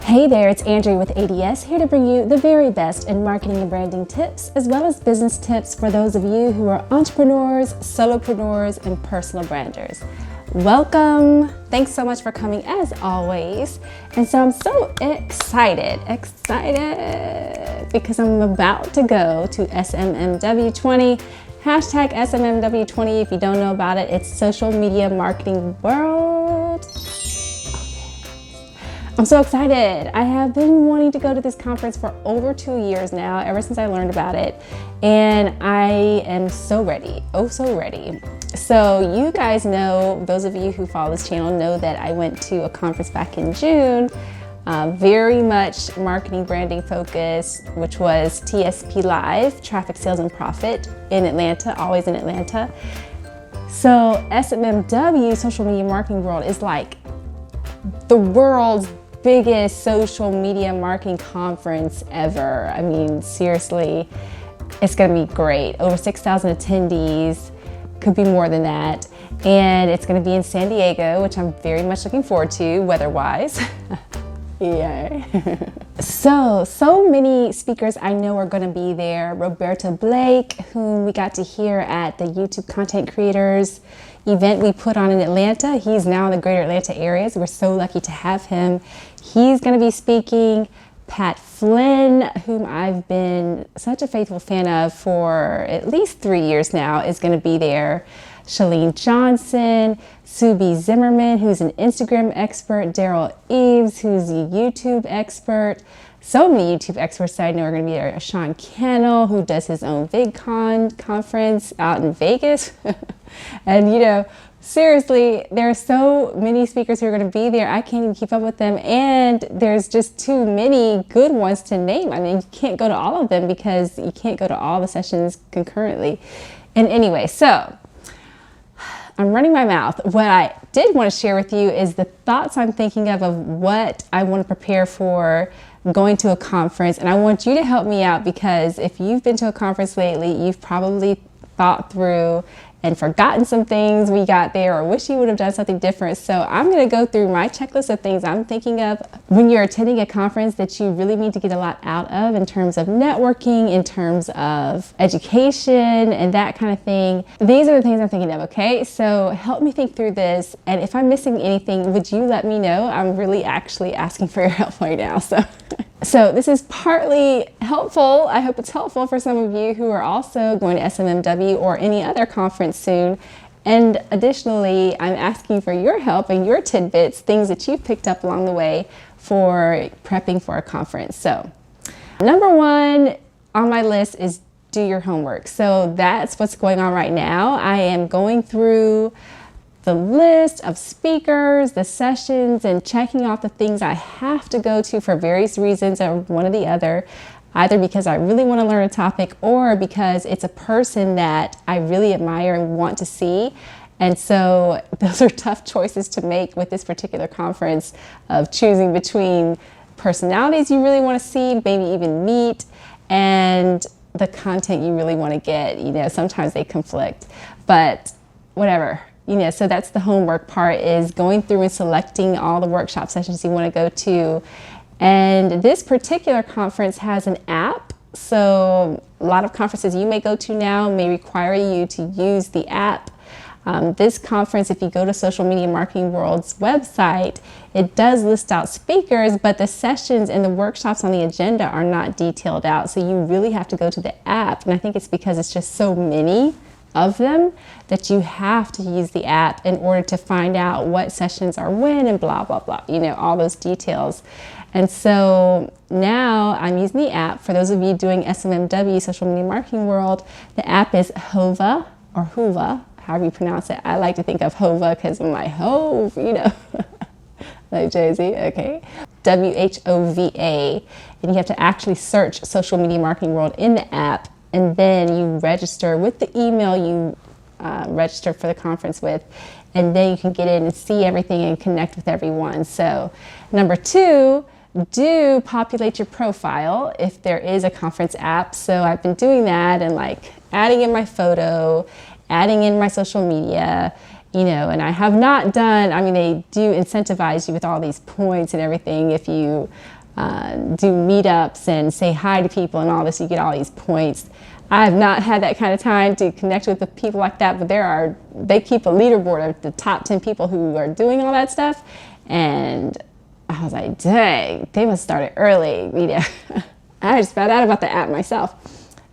Hey there, it's Andrea with ADS, here to bring you the very best in marketing and branding tips, as well as business tips for those of you who are entrepreneurs, solopreneurs, and personal branders. Welcome. Thanks so much for coming as always. And so I'm so excited because I'm about to go to SMMW20. Hashtag SMMW20. If you don't know about it, it's Social Media Marketing World. I'm so excited. I have been wanting to go to this conference for over 2 years now, ever since I learned about it. And I am so ready, oh so ready. So you guys know, those of you who follow this channel know that I went to a conference back in June, very much marketing branding focused, which was TSP Live, Traffic Sales and Profit in Atlanta, always in Atlanta. So SMMW, Social Media Marketing World, is like the world's biggest social media marketing conference ever. I mean, seriously, it's gonna be great. Over 6,000 attendees, could be more than that. And it's gonna be in San Diego, which I'm very much looking forward to, weather-wise. Yay. So many speakers I know are gonna be there. Roberta Blake, whom we got to hear at the YouTube Content Creators event we put on in Atlanta. He's now in the greater Atlanta area, so we're so lucky to have him. He's gonna be speaking. Pat Flynn, whom I've been such a faithful fan of for at least 3 years now, is gonna be there. Shalene Johnson, Subi Zimmerman, who's an Instagram expert, Daryl Eves, who's a YouTube expert. So many YouTube experts that I know are going to be there. Sean Cannell, who does his own VidCon conference out in Vegas. And you know, seriously, there are so many speakers who are going to be there. I can't even keep up with them. And there's just too many good ones to name. I mean, you can't go to all of them because you can't go to all the sessions concurrently. And anyway, so I'm running my mouth. What I did want to share with you is the thoughts I'm thinking of what I want to prepare for going to a conference. And I want you to help me out, because if you've been to a conference lately, you've probably thought through and forgotten some things we got there, or wish you would have done something different. So I'm going to go through my checklist of things I'm thinking of when you're attending a conference that you really need to get a lot out of in terms of networking, in terms of education, and that kind of thing. These are the things I'm thinking of, okay? So help me think through this. And if I'm missing anything, would you let me know? I'm really actually asking for your help right now. So this is partly helpful. I hope it's helpful for some of you who are also going to SMMW or any other conference soon. And additionally, I'm asking for your help and your tidbits, things that you've picked up along the way for prepping for a conference. So number one on my list is do your homework. So that's what's going on right now. I am going through the list of speakers, the sessions, and checking off the things I have to go to for various reasons, or one or the other, either because I really want to learn a topic or because it's a person that I really admire and want to see. And so those are tough choices to make with this particular conference, of choosing between personalities you really want to see, maybe even meet, and the content you really want to get. You know, sometimes they conflict, but whatever. You know, so that's the homework part, is going through and selecting all the workshop sessions you want to go to. And this particular conference has an app. So a lot of conferences you may go to now may require you to use the app. This conference, if you go to Social Media Marketing World's website, it does list out speakers, but the sessions and the workshops on the agenda are not detailed out. So you really have to go to the app. And I think it's because it's just so many of them that you have to use the app in order to find out what sessions are when and blah, blah, blah, you know, all those details. And so now I'm using the app. For those of you doing SMMW, Social Media Marketing World, the app is Hova, or Hova, however you pronounce it. I like to think of Hova because I'm like, Hove, you know, like Jay-Z, okay. WHOVA, and you have to actually search Social Media Marketing World in the app. And then you register with the email you register for the conference with, and then you can get in and see everything and connect with everyone. So number two, do populate your profile if there is a conference app. So I've been doing that and like adding in my photo, adding in my social media, And I have not done, they do incentivize you with all these points and everything. If you do meetups and say hi to people and all this, you get all these points. I have not had that kind of time to connect with the people like that, but they keep a leaderboard of the top 10 people who are doing all that stuff. And I was like, dang, they must start it early. I just found out about the app myself.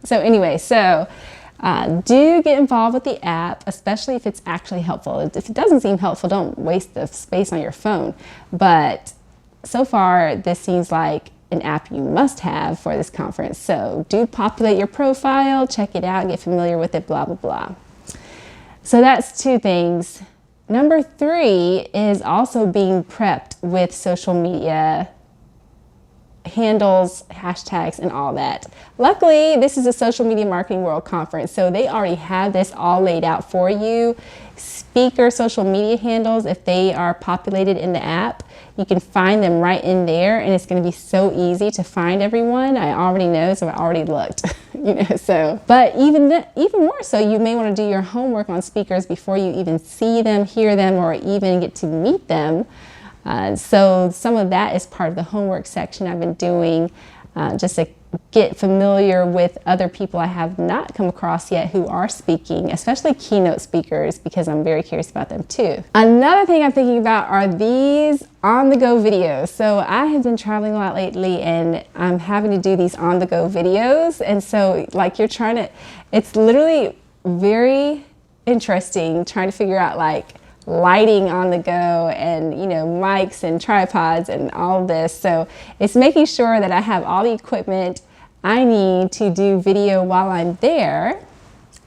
So anyway, do get involved with the app, especially if it's actually helpful. If it doesn't seem helpful, don't waste the space on your phone. But so far, this seems like an app you must have for this conference. So do populate your profile, check it out, get familiar with it, blah, blah, blah. So that's 2 things. Number 3 is also being prepped with social media handles, hashtags, and all that. Luckily, this is a Social Media Marketing World Conference, so they already have this all laid out for you. Speaker social media handles, if they are populated in the app, you can find them right in there, and it's going to be so easy to find everyone. I already know, so I already looked. But even more so, you may want to do your homework on speakers before you even see them, hear them, or even get to meet them. So some of that is part of the homework section I've been doing, just to get familiar with other people I have not come across yet who are speaking, especially keynote speakers, because I'm very curious about them too. Another thing I'm thinking about are these on-the-go videos. So I have been traveling a lot lately, and I'm having to do these on-the-go videos. And so it's literally very interesting trying to figure out lighting on the go and mics and tripods and all this. So it's making sure that I have all the equipment I need to do video while I'm there,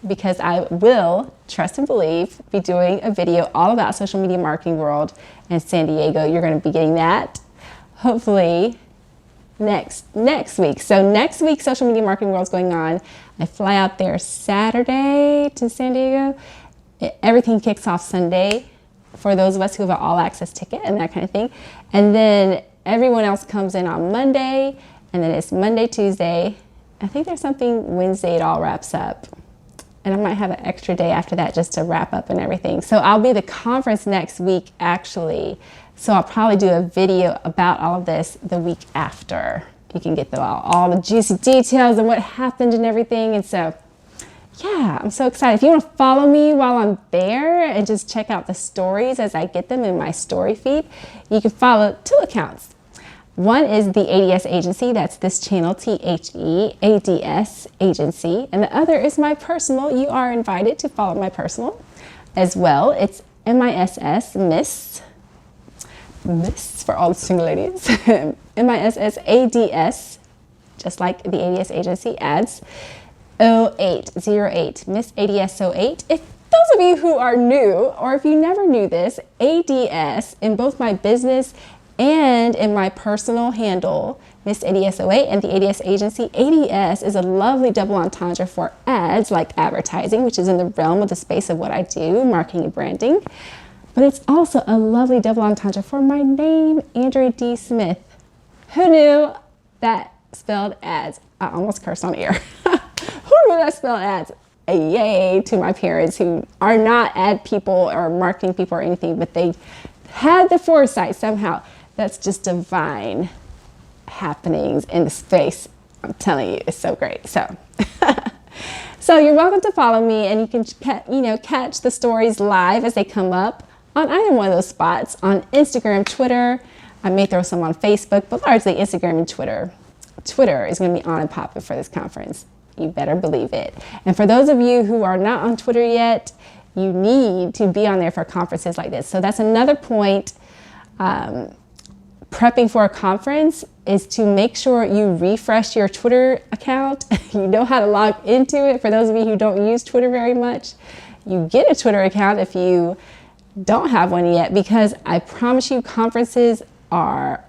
because I will, trust and believe, be doing a video all about Social Media Marketing World in San Diego. You're going to be getting that hopefully next week. So next week, Social Media Marketing World is going on. I fly out there Saturday to San Diego. Everything kicks off Sunday for those of us who have an all-access ticket and that kind of thing. And then everyone else comes in on Monday, and then it's Monday, Tuesday. I think there's something Wednesday it all wraps up. And I might have an extra day after that just to wrap up and everything. So I'll be at the conference next week, actually. So I'll probably do a video about all of this the week after. You can get all the juicy details and what happened and everything. And so yeah, I'm so excited. If you want to follow me while I'm there and just check out the stories as I get them in my story feed, you can follow 2 accounts. One is the ADS Agency, that's this channel, THEADS Agency, and the other is my personal. You are invited to follow my personal as well. It's MISS, Miss for all the single ladies, MISS ADS, just like the ADS Agency ads. 0808, Miss ADS 08. If those of you who are new, or if you never knew this, ADS in both my business and in my personal handle, Miss ADS 08 and the ADS Agency, ADS is a lovely double entendre for ads, like advertising, which is in the realm of the space of what I do, marketing and branding. But it's also a lovely double entendre for my name, Andrea D. Smith. Who knew that spelled ads? I almost cursed on air. Who knew that spelled ads? A yay to my parents, who are not ad people or marketing people or anything, but they had the foresight somehow. That's just divine happenings in the space. I'm telling you, it's so great. So you're welcome to follow me, and you can catch the stories live as they come up on either one of those spots, on Instagram, Twitter. I may throw some on Facebook, but largely Instagram and Twitter. Twitter is going to be on and popping for this conference. You better believe it. And for those of you who are not on Twitter yet, you need to be on there for conferences like this. So that's another point. Prepping for a conference is to make sure you refresh your Twitter account. You know how to log into it. For those of you who don't use Twitter very much, you get a Twitter account if you don't have one yet, because I promise you, conferences are,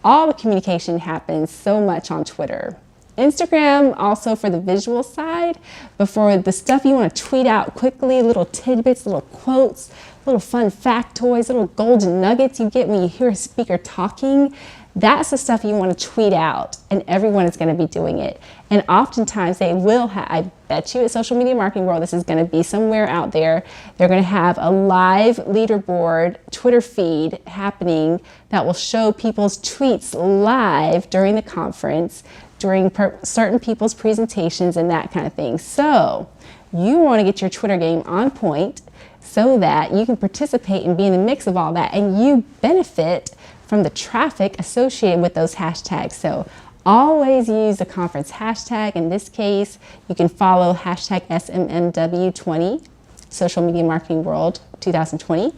all the communication happens so much on Twitter. Instagram also for the visual side, but for the stuff you want to tweet out quickly, little tidbits, little quotes, little fun factoids, little golden nuggets you get when you hear a speaker talking, That's the stuff you want to tweet out, and everyone is going to be doing it. And oftentimes they will have, I bet you at Social Media Marketing World, this is going to be somewhere out there. They're going to have a live leaderboard Twitter feed happening that will show people's tweets live during the conference, during certain people's presentations and that kind of thing. So you want to get your Twitter game on point so that you can participate and be in the mix of all that, and you benefit from the traffic associated with those hashtags. So always use the conference hashtag. In this case, you can follow hashtag SMMW20, Social Media Marketing World 2020.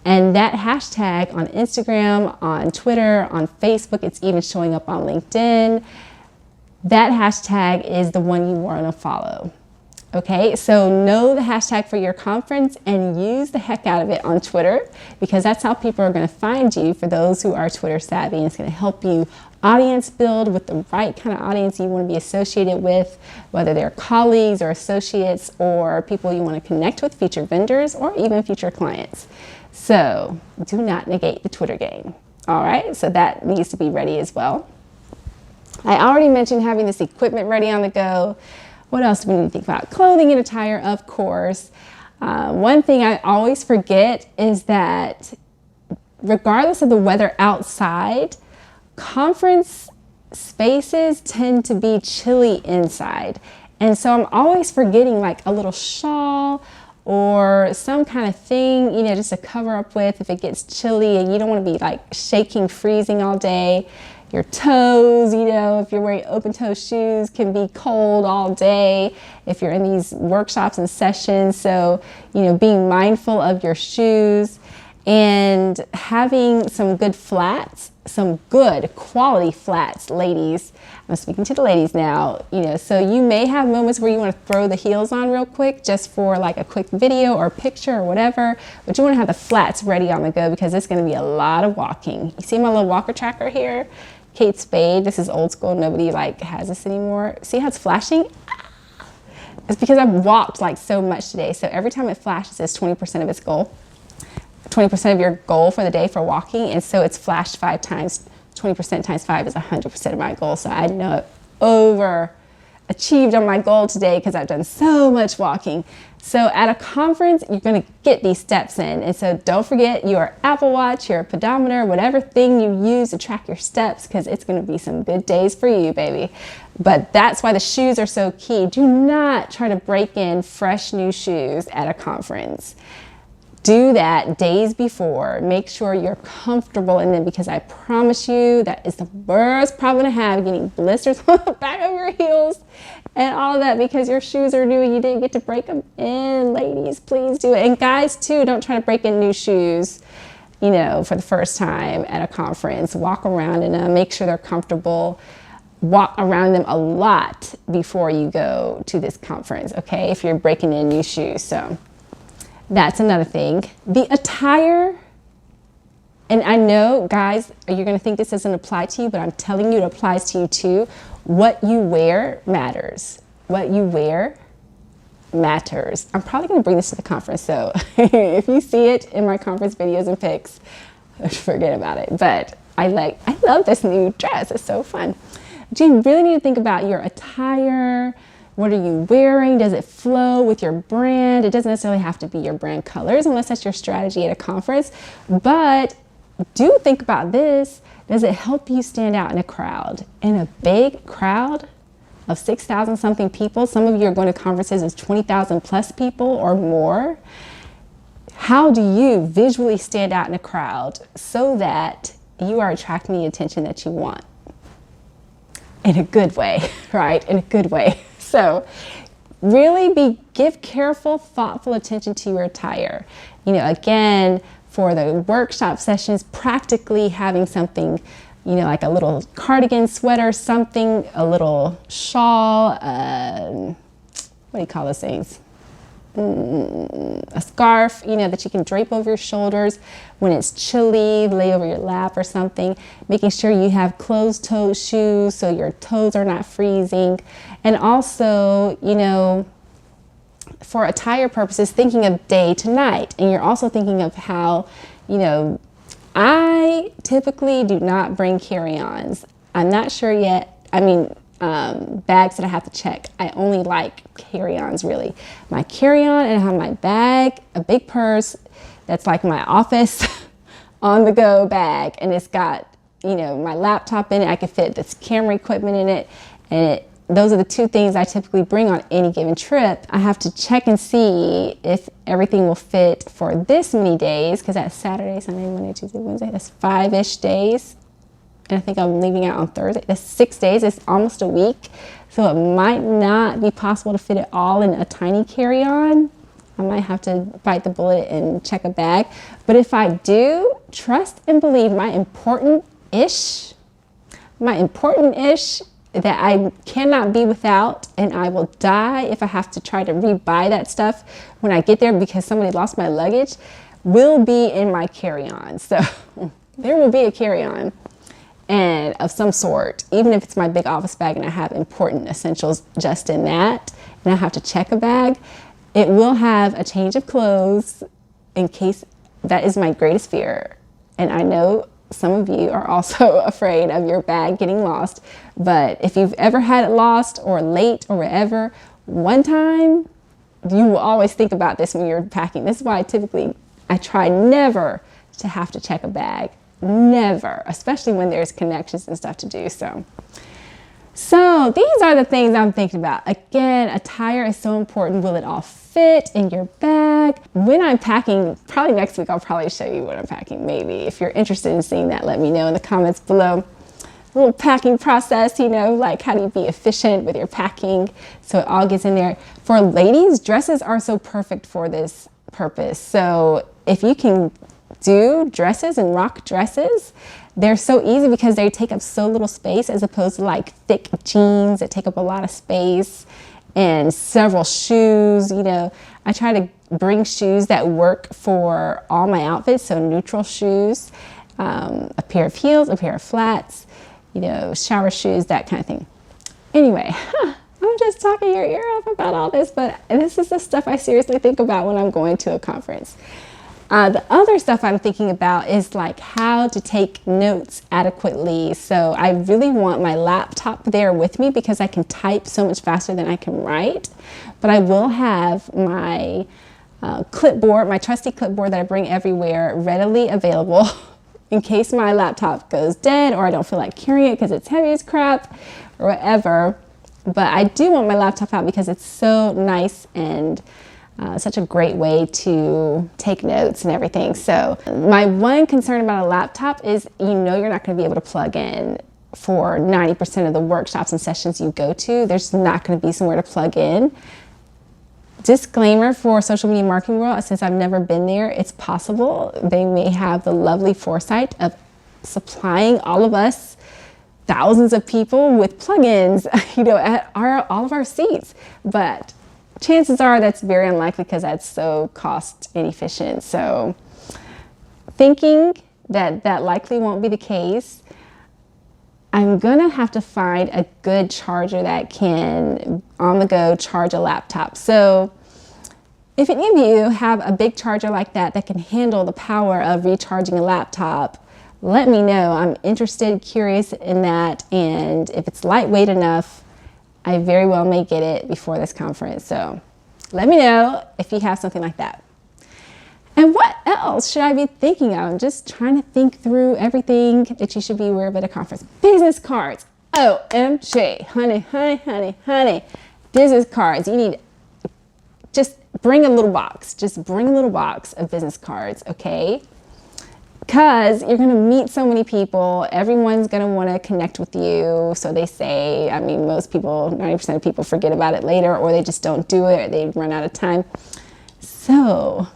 And that hashtag on Instagram, on Twitter, on Facebook, it's even showing up on LinkedIn. That hashtag is the one you want to follow. Okay, so know the hashtag for your conference and use the heck out of it on Twitter, because that's how people are going to find you for those who are Twitter savvy. And it's going to help you audience build with the right kind of audience you want to be associated with, whether they're colleagues or associates or people you want to connect with, future vendors, or even future clients. So do not negate the Twitter game. All right, so that needs to be ready as well. I already mentioned having this equipment ready on the go. What else do we need to think about? Clothing and attire, of course. One thing I always forget is that regardless of the weather outside, conference spaces tend to be chilly inside. And so I'm always forgetting like a little shawl or some kind of thing, you know, just to cover up with if it gets chilly and you don't want to be like shaking, freezing all day. Your toes, you know, if you're wearing open-toe shoes, can be cold all day if you're in these workshops and sessions. So, you know, being mindful of your shoes and having some good flats, some good quality flats, ladies. I'm speaking to the ladies now, you know, so you may have moments where you want to throw the heels on real quick just for like a quick video or picture or whatever, but you want to have the flats ready on the go because it's going to be a lot of walking. You see my little walker tracker here? Kate Spade, this is old school, nobody like has this anymore. See how it's flashing? It's because I've walked like so much today. So every time it flashes, it's 20% of its goal. 20% of your goal for the day for walking. And so it's flashed 5 times. 20% times 5 is 100% of my goal. So I know I've overachieved on my goal today because I've done so much walking. So at a conference, you're going to get these steps in. And so don't forget your Apple Watch, your pedometer, whatever thing you use to track your steps, because it's going to be some good days for you, baby. But that's why the shoes are so key. Do not try to break in fresh new shoes at a conference. Do that days before. Make sure you're comfortable in them, because I promise you that is the worst problem to have, getting blisters on the back of your heels and all of that because your shoes are new and you didn't get to break them in. Ladies, please do it. And guys too, don't try to break in new shoes, you know, for the first time at a conference. Walk around in them, make sure they're comfortable. Walk around them a lot before you go to this conference, okay, if you're breaking in new shoes. So that's another thing. The attire, and I know, guys, you're going to think this doesn't apply to you, but I'm telling you it applies to you too. What you wear matters. What you wear matters. I'm probably going to bring this to the conference, so if you see it in my conference videos and pics, forget about it. But I love this new dress. It's so fun. But you really need to think about your attire. What are you wearing? Does it flow with your brand? It doesn't necessarily have to be your brand colors unless that's your strategy at a conference. But do think about this. Does it help you stand out in a crowd? In a big crowd of 6,000 something people, some of you are going to conferences with 20,000 plus people or more. How do you visually stand out in a crowd so that you are attracting the attention that you want? In a good way, right? In a good way. So really give careful, thoughtful attention to your attire. You know, again, for the workshop sessions, practically having something, you know, like a little cardigan, sweater, something, a little shawl, what do you call those things? A scarf, you know, that you can drape over your shoulders when it's chilly, lay over your lap or something. Making sure you have closed-toed shoes so your toes are not freezing. And also, you know, for attire purposes, thinking of day to night. And you're also thinking of how, you know, I typically do not bring carry-ons. I'm not sure yet. I mean, bags that I have to check. I only like carry-ons, really. My carry-on, and I have my bag, a big purse that's like my office on-the-go bag, and it's got, you know, my laptop in it. I can fit this camera equipment in it, and those are the two things I typically bring on any given trip. I have to check and see if everything will fit for this many days, because that's Saturday, Sunday, Monday, Tuesday, Wednesday. That's 5-ish days. And I think I'm leaving out on Thursday. That's 6 days. It's almost a week. So it might not be possible to fit it all in a tiny carry-on. I might have to bite the bullet and check a bag. But if I do, trust and believe my important-ish that I cannot be without, and I will die if I have to try to rebuy that stuff when I get there because somebody lost my luggage, will be in my carry-on. So there will be a carry-on and of some sort, even if it's my big office bag and I have important essentials just in that, and I have to check a bag, it will have a change of clothes in case. That is my greatest fear. And I know some of you are also afraid of your bag getting lost, but if you've ever had it lost or late or whatever, one time, you will always think about this when you're packing. This is why I try never to have to check a bag. Never, especially when there's connections and stuff to do. So these are the things I'm thinking about. Again, attire is so important. Will it all fit in your bag? When I'm packing, probably next week, I'll probably show you what I'm packing. Maybe if you're interested in seeing that, let me know in the comments below. A little packing process, you know, like how do you be efficient with your packing so it all gets in there. For ladies, dresses are so perfect for this purpose. So if you can do dresses and rock dresses, they're so easy because they take up so little space as opposed to like thick jeans that take up a lot of space, and several shoes. You know, I try to bring shoes that work for all my outfits, so neutral shoes, a pair of heels, a pair of flats, you know, shower shoes, that kind of thing. Anyway, I'm just talking your ear off about all this, but this is the stuff I seriously think about when I'm going to a conference. The other stuff I'm thinking about is like how to take notes adequately. So I really want my laptop there with me because I can type so much faster than I can write. But I will have my clipboard, my trusty clipboard that I bring everywhere, readily available in case my laptop goes dead or I don't feel like carrying it because it's heavy as crap or whatever. But I do want my laptop out because it's so nice and such a great way to take notes and everything. So my one concern about a laptop is, you know, you're not going to be able to plug in for 90% of the workshops and sessions you go to. There's not going to be somewhere to plug in. Disclaimer for social media marketing world, since I've never been there, it's possible they may have the lovely foresight of supplying all of us, thousands of people, with plugins, you know, at all of our seats. But chances are that's very unlikely because that's so cost inefficient. So thinking that that likely won't be the case, I'm gonna have to find a good charger that can on the go charge a laptop. So if any of you have a big charger like that that can handle the power of recharging a laptop, let me know. I'm interested, curious in that, and if it's lightweight enough, I very well may get it before this conference. So let me know if you have something like that. And what else should I be thinking of? I'm just trying to think through everything that you should be aware of at a conference. Business cards. OMG. Honey. Business cards. You need, just bring a little box. Just bring a little box of business cards, okay? Because you're going to meet so many people. Everyone's going to want to connect with you. So they say. I mean, most people, 90% of people forget about it later, or they just don't do it, or they run out of time. So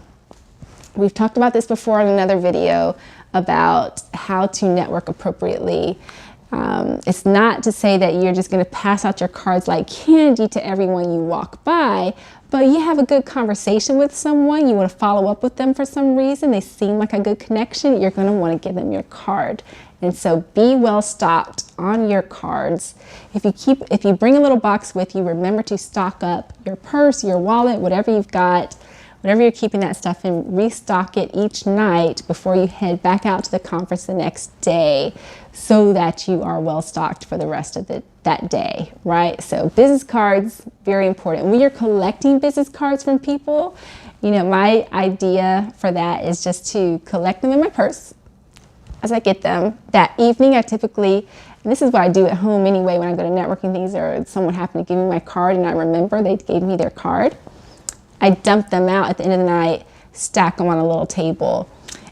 we've talked about this before in another video about how to network appropriately. It's not to say that you're just going to pass out your cards like candy to everyone you walk by, but you have a good conversation with someone, you want to follow up with them for some reason, they seem like a good connection, you're going to want to give them your card. And so be well stocked on your cards. If you bring a little box with you, remember to stock up your purse, your wallet, whatever you've got whatever you're keeping that stuff in, restock it each night before you head back out to the conference the next day so that you are well stocked for the rest of that day, right? So business cards, very important. When you're collecting business cards from people, my idea for that is just to collect them in my purse as I get them. That evening, I typically, and this is what I do at home anyway when I go to networking things, or someone happened to give me my card and I remember they gave me their card, I dump them out at the end of the night, stack them on a little table.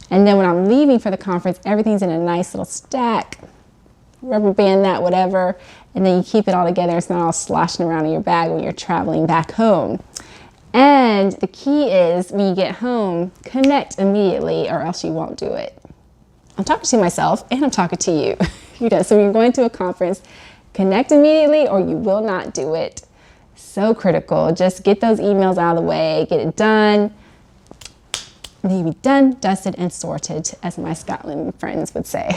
And then when I'm leaving for the conference, everything's in a nice little stack, rubber band that, whatever, and then you keep it all together. It's not all sloshing around in your bag when you're traveling back home. And the key is when you get home, connect immediately or else you won't do it. I'm talking to myself and I'm talking to you. So when you're going to a conference, connect immediately or you will not do it. So critical. Just get those emails out of the way, get it done. And then you'll be done, dusted, and sorted, as my Scotland friends would say.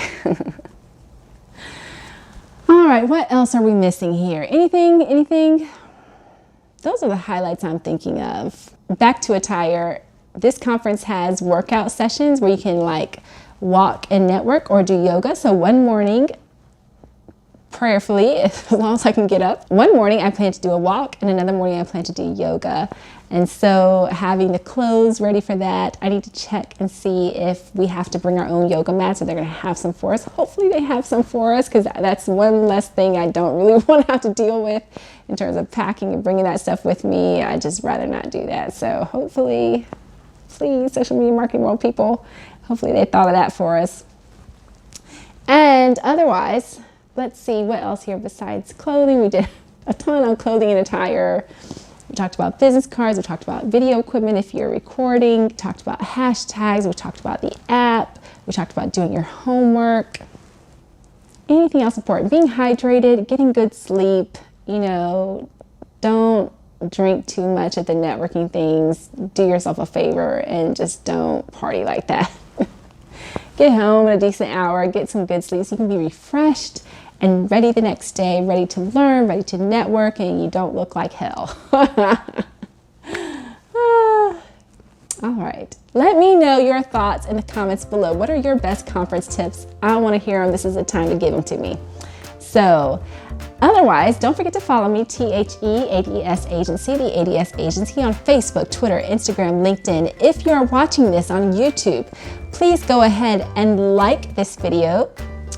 All right, what else are we missing here? Anything? Those are the highlights I'm thinking of. Back to Attire. This conference has workout sessions where you can walk and network or do yoga. So one morning, prayerfully, as long as I can get up, one morning I plan to do a walk and another morning I plan to do yoga. And so having the clothes ready for that, I need to check and see if we have to bring our own yoga mats or they're going to have some for us. Hopefully they have some for us, because that's one less thing I don't really want to have to deal with in terms of packing and bringing that stuff with me. I just rather not do that. So hopefully, please, social media marketing world people, hopefully they thought of that for us. And otherwise, let's see what else here besides clothing. We did a ton on clothing and attire. We talked about business cards. We talked about video equipment if you're recording. We talked about hashtags. We talked about the app. We talked about doing your homework. Anything else important? Being hydrated, getting good sleep. Don't drink too much at the networking things. Do yourself a favor and just don't party like that. Get home at a decent hour, get some good sleep so you can be refreshed and ready the next day, ready to learn, ready to network, and you don't look like hell. All right. Let me know your thoughts in the comments below. What are your best conference tips? I want to hear them. This is the time to give them to me. So otherwise, don't forget to follow me, THEADS Agency, the ADS Agency, on Facebook, Twitter, Instagram, LinkedIn. If you're watching this on YouTube, please go ahead and like this video.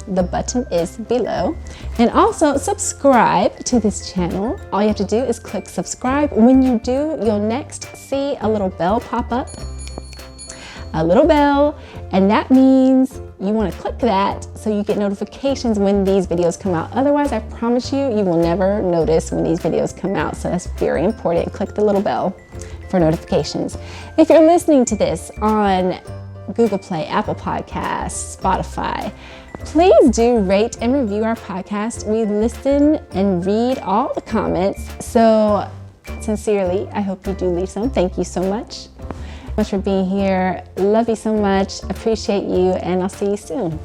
The button is below. And also subscribe to this channel. All you have to do is click subscribe. When you do, you'll next see a little bell pop up. A little bell, and that means you want to click that so you get notifications when these videos come out. Otherwise, I promise you, you will never notice when these videos come out. So that's very important. Click the little bell for notifications. If you're listening to this on Google Play, Apple Podcasts, Spotify, please do rate and review our podcast. We listen and read all the comments. So sincerely, I hope you do leave some. Thank you so much. For being here. Love you so much. Appreciate you, and I'll see you soon.